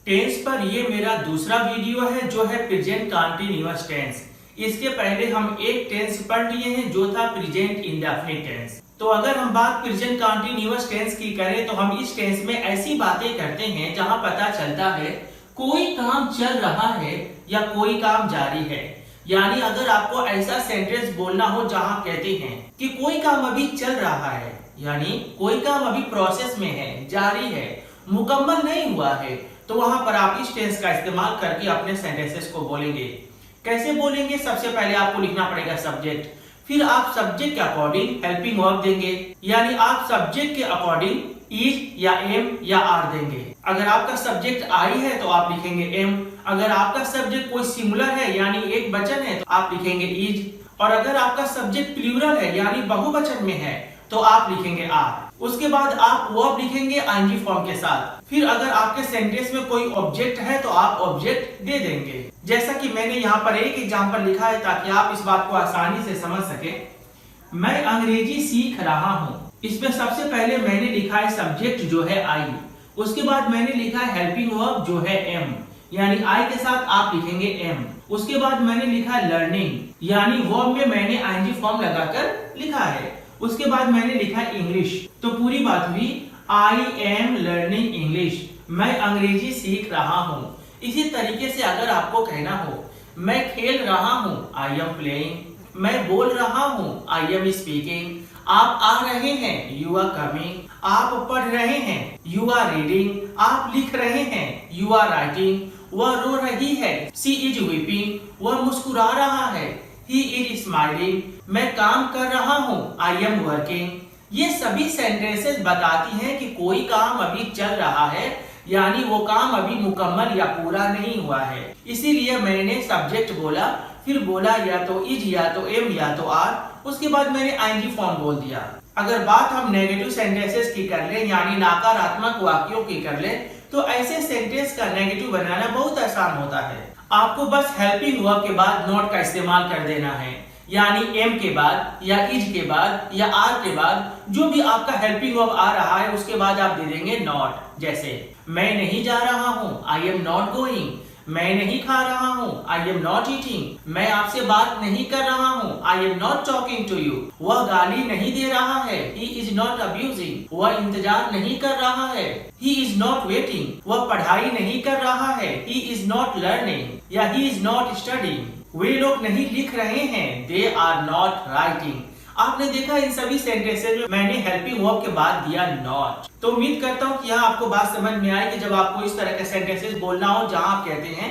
Tense पर ये मेरा दूसरा वीडियो है जो है प्रेजेंट कंटीन्यूअस टेंस। इसके पहले हम एक टेंस पढ़ लिए हैं जो था प्रेजेंट इंडेफिनिट टेंस। तो अगर हम बात प्रेजेंट कंटीन्यूअस टेंस की करें तो हम इस टेंस में ऐसी बातें करते हैं जहां पता चलता है कोई काम चल रहा है या कोई काम जारी है। यानी अगर आपको ऐसा सेंटेंस बोलना हो जहां कहते हैं कि कोई काम अभी चल रहा है, यानी कोई काम अभी प्रोसेस में है, जारी है, मुकम्मल नहीं हुआ है, तो वहां पर आप इस टेंस का इस्तेमाल करके अपने सेंटेंसेस को बोलेंगे। कैसे बोलेंगे? सबसे पहले आपको लिखना पड़ेगा सब्जेक्ट, फिर आप सब्जेक्ट के अकॉर्डिंग हेल्पिंग वर्ब देंगे, यानी आप सब्जेक्ट के अकॉर्डिंग इज या एम या आर देंगे। अगर आपका सब्जेक्ट आई है तो आप लिखेंगे एम, अगर आपका सब्जेक्ट कोई सिंगुलर है यानी एक वचन है तो आप लिखेंगे इज, और अगर आपका सब्जेक्ट प्लूरल है यानी बहुवचन में है तो आप लिखेंगे आर। उसके बाद आप वर्ब लिखेंगे आईएनजी फॉर्म के साथ। फिर अगर आपके सेंटेंस में कोई ऑब्जेक्ट है तो आप ऑब्जेक्ट दे देंगे। जैसा कि मैंने यहाँ पर एक एग्जांपल लिखा है ताकि आप इस बात को आसानी से समझ सके। मैं अंग्रेजी सीख रहा हूँ। इसमें सबसे पहले मैंने लिखा है सब्जेक्ट जो है आई, उसके बाद मैंने लिखा है हेल्पिंग वर्ब जो है एम, यानी आई के साथ आप लिखेंगे एम। उसके बाद मैंने लिखा है लर्निंग, यानी वर्ब में मैंने आईएनजी फॉर्म लगाकर लिखा है। उसके बाद मैंने लिखा है इंग्लिश, तो पूरी बात हुई आई एम लर्निंग इंग्लिश, मैं अंग्रेजी सीख रहा हूँ। इसी तरीके से अगर आपको कहना हो मैं खेल रहा हूँ, आई एम प्लेइंग, मैं बोल रहा हूँ, आई एम स्पीकिंग, आप आ रहे हैं, यू आर कमिंग, आप पढ़ रहे हैं, यू आर रीडिंग, आप लिख रहे हैं, यू आर राइटिंग, वह रो रही है, सी इज वीपिंग, वह मुस्कुरा रहा है, ही इज स्माइलिंग, मैं काम कर रहा हूँ, आई एम वर्किंग। ये सभी सेंटेंसेस बताती हैं कि कोई काम अभी चल रहा है, यानी वो काम अभी मुकम्मल या पूरा नहीं हुआ है। इसीलिए मैंने सब्जेक्ट बोला, फिर बोला या तो इज या तो एम या तो आर, उसके बाद मैंने आईएनजी फॉर्म बोल दिया। अगर बात हम नेगेटिव सेंटेंसेस की कर ले, यानी नकारात्मक वाक्यों की कर ले, तो ऐसे सेंटेंस का नेगेटिव बनाना बहुत आसान होता है। आपको बस हेल्पिंग वर्ब के बाद नॉट का इस्तेमाल कर देना है, यानी एम के बाद या इज के बाद या आर के बाद जो भी आपका हेल्पिंग वर्ब आ रहा है उसके बाद आप दे देंगे नॉट। जैसे मैं नहीं जा रहा हूँ, आई एम नॉट गोइंग, मैं नहीं खा रहा हूँ, आई एम नॉट ईटिंग, मैं आपसे बात नहीं कर रहा हूँ, I am not talking to you, वह गाली नहीं दे रहा है, ही इज नॉट अब्यूजिंग, वह इंतजार नहीं कर रहा है, ही इज नॉट वेटिंग, वह पढ़ाई नहीं कर रहा है, ही इज नॉट लर्निंग या ही इज नॉट स्टडीइंग, वे लोग नहीं लिख रहे हैं, दे आर नॉट राइटिंग। आपने देखा इन सभी सेंटेंसेस में मैंने हेल्पिंग वर्ब के बाद दिया नॉट। तो उम्मीद करता हूँ कि यहाँ आपको बात समझ में आई कि जब आपको इस तरह के सेंटेंसेस बोलना हो जहां आप कहते हैं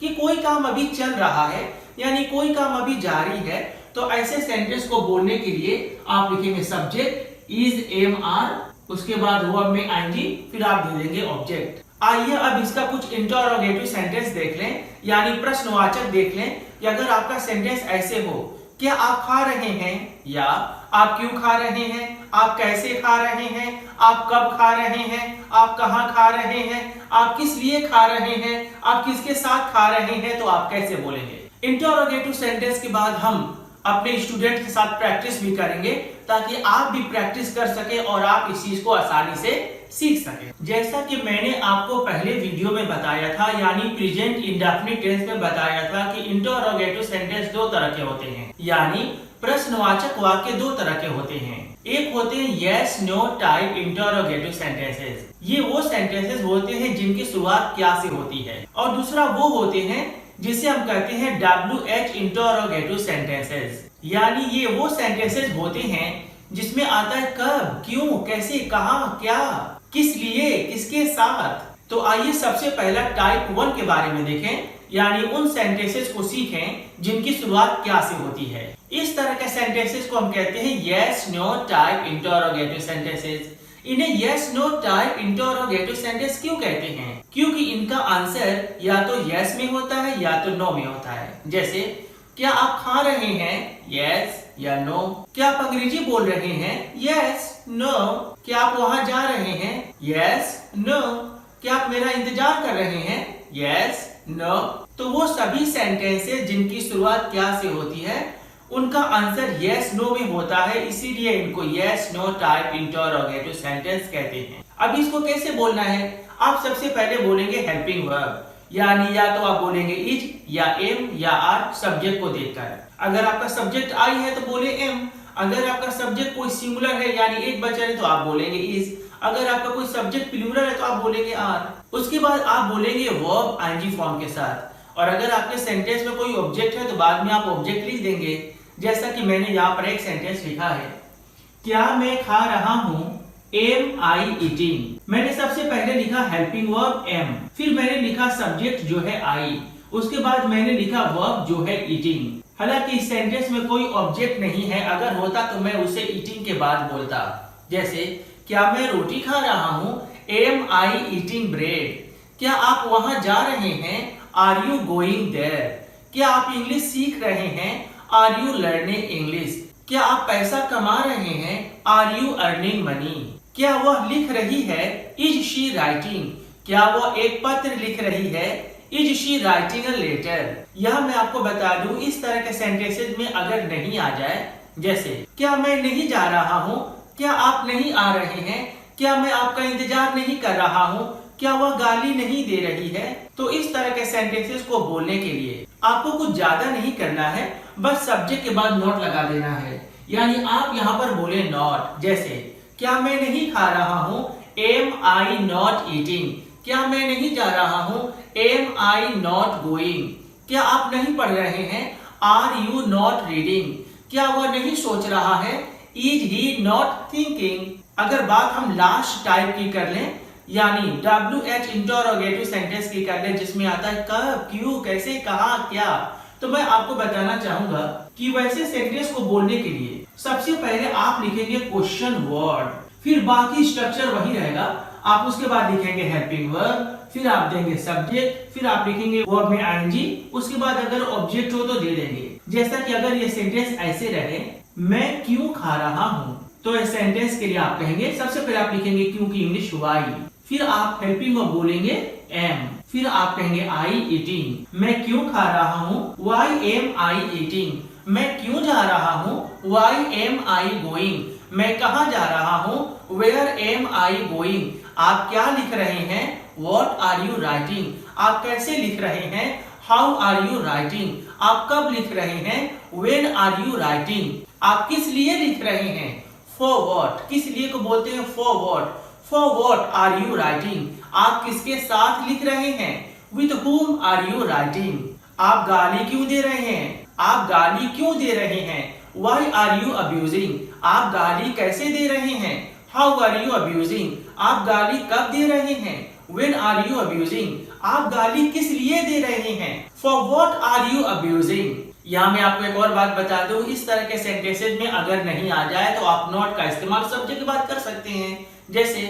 कि कोई काम अभी चल रहा है, यानी कोई काम अभी जारी है, तो ऐसे सेंटेंस को बोलने के लिए आप लिखेंगे सब्जेक्ट इज एम आर, उसके बाद वर्ब में आईएनजी, फिर आप दे देंगे ऑब्जेक्ट। आइए अब इसका कुछ इंटरोगेटिव सेंटेंस देख लें, यानी प्रश्नवाचक देख लें कि अगर आपका सेंटेंस ऐसे हो, क्या आप खा रहे हैं, या आप क्यों खा रहे हैं, आप कैसे खा रहे हैं, आप कब खा रहे हैं, आप कहां खा रहे हैं, आप किस लिए खा रहे हैं, आप किसके साथ खा रहे हैं, तो आप कैसे बोलेंगे। इंटरोगेटिव सेंटेंस के बाद हम अपने स्टूडेंट के साथ प्रैक्टिस भी करेंगे ताकि आप भी प्रैक्टिस कर सके और आप इस चीज को आसानी से सीख सके। जैसा कि मैंने आपको पहले वीडियो में बताया था, यानी प्रेजेंट इंडेफिनिट टेंस में बताया था कि इंटरोगेटिव सेंटेंस दो तरह के होते हैं, यानी प्रश्नवाचक वाक्य दो तरह के होते हैं। एक होते हैं yes no type interrogative sentences, ये वो सेंटेंसेस होते हैं जिनकी शुरुआत क्या से होती है, और दूसरा वो होते हैं जिसे हम कहते हैं WH इंटरोगेटिव सेंटेंसेस, यानी ये वो सेंटेंसेस होते हैं जिसमें आता है कब, क्यों, कैसे, कहां, क्या, किस लिए, किसके साथ। तो आइए सबसे पहला टाइप 1 के बारे में देखें, यानी उन सेंटेंसेस को सीखें जिनकी शुरुआत क्या से होती है। इस तरह के सेंटेंसेस को हम कहते हैं yes no type interrogative sentences. इन्हें yes no type interrogative sentence क्यों कहते हैं? क्योंकि इनका आंसर या तो यस में होता है या तो नो में होता है। जैसे क्या आप खा रहे हैं, यस या नो, क्या आप अंग्रेजी बोल रहे हैं, यस नो, क्या आप वहां जा रहे हैं, यस नो, क्या आप मेरा इंतजार कर रहे हैं, यस नो। तो वो सभी सेंटेंसेस जिनकी शुरुआत क्या से होती है उनका आंसर यस नो में होता है, इसीलिए इनको yes no type interrogative sentence कहते हैं। अब इसको कैसे बोलना है? आप सबसे पहले बोलेंगे हेल्पिंग वर्ब, यानी या तो आप बोलेंगे इज या एम या आर सब्जेक्ट को देखकर। अगर आपका सब्जेक्ट आई है तो बोले एम, अगर आपका सब्जेक्ट कोई सिंगुलर है यानी एक बचा है तो आप बोलेंगे इज, अगर आपका कोई सब्जेक्ट प्लूरल है तो आप बोलेंगे आर। उसके बाद आप बोलेंगे वर्ब आईएनजी फॉर्म के साथ, और अगर आपके सेंटेंस में कोई ऑब्जेक्ट है तो बाद में आप ऑब्जेक्ट लिख देंगे। जैसा कि मैंने यहाँ पर एक सेंटेंस लिखा है, क्या मैं खा रहा हूँ, एम आई ईटिंग। मैंने सबसे पहले लिखा हेल्पिंग वर्ब एम, फिर मैंने लिखा सब्जेक्ट जो है आई, उसके बाद मैंने लिखा वर्ब जो है ईटिंग। हालांकि इस सेंटेंस में कोई ऑब्जेक्ट नहीं है, अगर होता तो मैं उसे ईटिंग के बाद बोलता। जैसे क्या मैं रोटी खा रहा हूँ, एम आई ईटिंग ब्रेड। क्या आप वहां जा रहे हैं, आर यू गोइंग देयर। क्या आप इंग्लिश सीख रहे हैं, आर यू लर्निंग इंग्लिश। क्या आप पैसा कमा रहे हैं, आर यू अर्निंग मनी। क्या वह लिख रही है, इज शी राइटिंग। क्या वह एक पत्र लिख रही है, is she writing a letter. यह मैं आपको बता दूं, इस तरह के सेंटेंसेस में अगर नहीं आ जाए, जैसे क्या मैं नहीं जा रहा हूँ, क्या आप नहीं आ रहे हैं, क्या मैं आपका इंतजार नहीं कर रहा हूँ, क्या वह गाली नहीं दे रही है, तो इस तरह के सेंटेंसेस को बोलने के लिए आपको कुछ ज्यादा नहीं करना है, बस सब्जेक्ट के बाद नॉट लगा देना है। यानी आप यहाँ पर बोले नॉट, जैसे क्या मैं नहीं खा रहा हूँ, एम आई नॉट ईटिंग। क्या मैं नहीं जा रहा हूँ, एम आई नॉट गोइंग। क्या आप नहीं पढ़ रहे हैं, आर यू नॉट रीडिंग। क्या वह नहीं सोच रहा है, इज ही नॉट थिंकिंग। अगर बात हम लास्ट टाइप की कर लें, यानी WH इंटरोगेटिव सेंटेंस की कर लें, जिसमें आता है कब, क्यों, कैसे, कहा, क्या, तो मैं आपको बताना चाहूंगा कि वैसे सेंटेंस को बोलने के लिए सबसे पहले आप लिखेंगे क्वेश्चन वर्ड, फिर बाकी स्ट्रक्चर वही रहेगा। आप उसके बाद लिखेंगे हेल्पिंग वर्ब, फिर आप देंगे सब्जेक्ट, फिर आप लिखेंगे वर्ब में आईएनजी, उसके बाद अगर ऑब्जेक्ट हो तो दे देंगे। जैसा कि अगर ये सेंटेंस ऐसे रहे, मैं क्यों खा रहा हूँ, तो इस सेंटेंस के लिए आप कहेंगे सबसे पहले आप लिखेंगे क्यों की इंग्लिश वाई, फिर आप हेल्पिंग वर्ब बोलेंगे एम, फिर आप कहेंगे आई ईटिंग। मैं क्यों खा रहा हूँ, वाई एम आई ईटिंग। मैं क्यों जा रहा हूँ, वाई एम आई गोइंग। मैं कहाँ जा रहा हूँ, वेयर एम आई गोइंग। आप क्या लिख रहे हैं, व्हाट आर यू राइटिंग। आप कैसे लिख रहे हैं, हाउ आर यू राइटिंग। आप कब लिख रहे हैं, व्हेन आर यू राइटिंग। आप किस लिए लिख रहे हैं, फॉर व्हाट। किस लिए को बोलते हैं for what. For what are you writing. आप किसके साथ लिख रहे हैं, with whom are you writing. आप गाली क्यों दे रहे हैं, आप गाली क्यों दे रहे हैं, व्हाई आर यू अब्यूजिंग। आप गाली कैसे दे रहे हैं, हाउ आर यू अब्यूजिंग। आप गाली कब दे रहे हैं, व्हेन आर यू अब्यूजिंग। आप गाली किस लिए दे रहे हैं, for what are you abusing. यहाँ मैं आपको एक और बात बता दूं, इस तरह के सेंटेंसेस में अगर नहीं आ जाए तो आप नॉट का इस्तेमाल सब्जेक्ट की बात कर सकते हैं। जैसे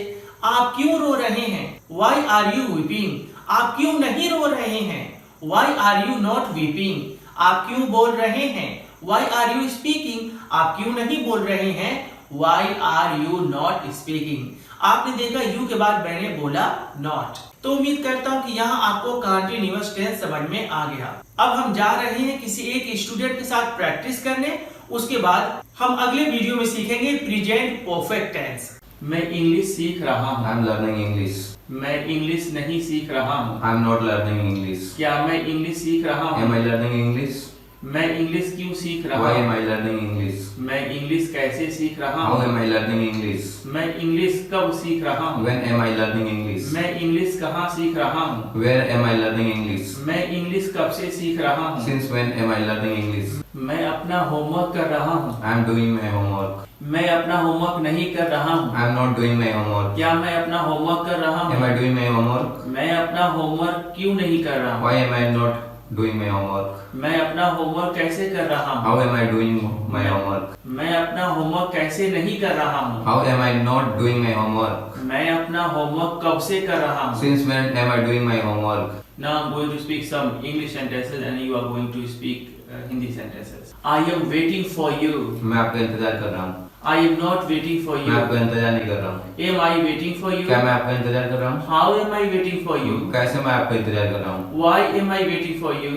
आप क्यों रो रहे हैं, व्हाई आर यू वीपिंग। आप क्यों नहीं रो रहे हैं, why are you not weeping. आप क्यों बोल रहे हैं, व्हाई आर यू स्पीकिंग। आप क्यों नहीं बोल रहे हैं, why are you not speaking. आपने देखा यू के बाद मैंने बोला नॉट। तो उम्मीद करता हूँ कि यहाँ आपको कंटीन्यूअस टेंस समझ में आ गया। अब हम जा रहे हैं किसी एक स्टूडेंट के साथ प्रैक्टिस करने, उसके बाद हम अगले वीडियो में सीखेंगे प्रेजेंट परफेक्ट टेंस। मैं इंग्लिश सीख रहा हूँ, I am learning English. मैं इंग्लिश नहीं सीख रहा हूँ, I am not learning English. क्या मैं इंग्लिश सीख रहा Am हूँ, I learning English? मैं इंग्लिश क्यों सीख रहा Why am हूँ, I learning English? मैं इंग्लिश कैसे सीख रहा How हूँ, am I learning English? मैं इंग्लिश कब सीख रहा हूँ, When am I learning English? मैं इंग्लिश कहाँ सीख रहा हूँ, Where am I learning English? मैं इंग्लिश कब से सीख रहा हूँ, Since when am I learning English? मैं अपना होमवर्क कर रहा हूँ, I am doing my homework. मैं अपना होमवर्क नहीं कर रहा हूँ, I am not doing my homework. क्या मैं अपना होमवर्क कर रहा Am हूँ, I doing my homework? मैं अपना होमवर्क क्यों नहीं कर रहा हूँ, Why am I not doing my homework? मैं अपना होमवर्क कैसे कर रहा हूँ, How am I doing my homework? मैं अपना होमवर्क कैसे नहीं कर रहा हूँ, How am I not doing my homework? मैं अपना होमवर्क कब से कर रहा हूँ। Since when am I doing my homework? Now I'm going to speak some English sentences and you are going to speak Hindi sentences. I am waiting for you. मैं आपका इंतजार कर रहा हूँ। I am not waiting for मैं आपका you. इंतजार नहीं कर रहा हूँ। Am I waiting for you? क्या मैं आपका इंतजार कर रहा हूँ? How am I waiting for you? कैसे मैं आपका इंतजार कर रहा हूँ? Why am I waiting for you?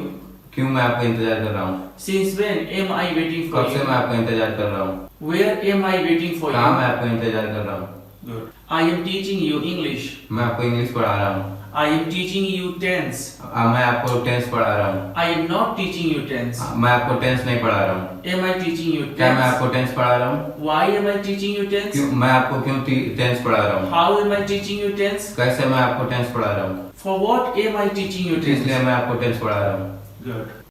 क्यों मैं आपका इंतजार कर रहा हूँ? Since when am I waiting for कब से मैं you? आपका इंतजार कर रहा हूँ? Where am I waiting for कहाँ मैं you? आपका इंतजार कर रहा हूँ? Good. I am teaching you English. मैं आपको इंग्लिश पढ़ा रहा हूँ। I am teaching you tense. मैं आपको टेंस पढ़ा रहा हूँ। I am not teaching you tense. मैं आपको टेंस नहीं पढ़ा रहा हूँ। Am I teaching you क्या मैं tense? आपको टेंस पढ़ा रहा हूँ? Why am I teaching you tense? मैं आपको क्यों टेंस पढ़ा रहा हूँ? How am I teaching you tense? कैसे मैं आपको टेंस पढ़ा रहा हूँ? For what am I teaching you tense? इसलिए मैं आपको टेंस पढ़ा रहा हूँ। Good.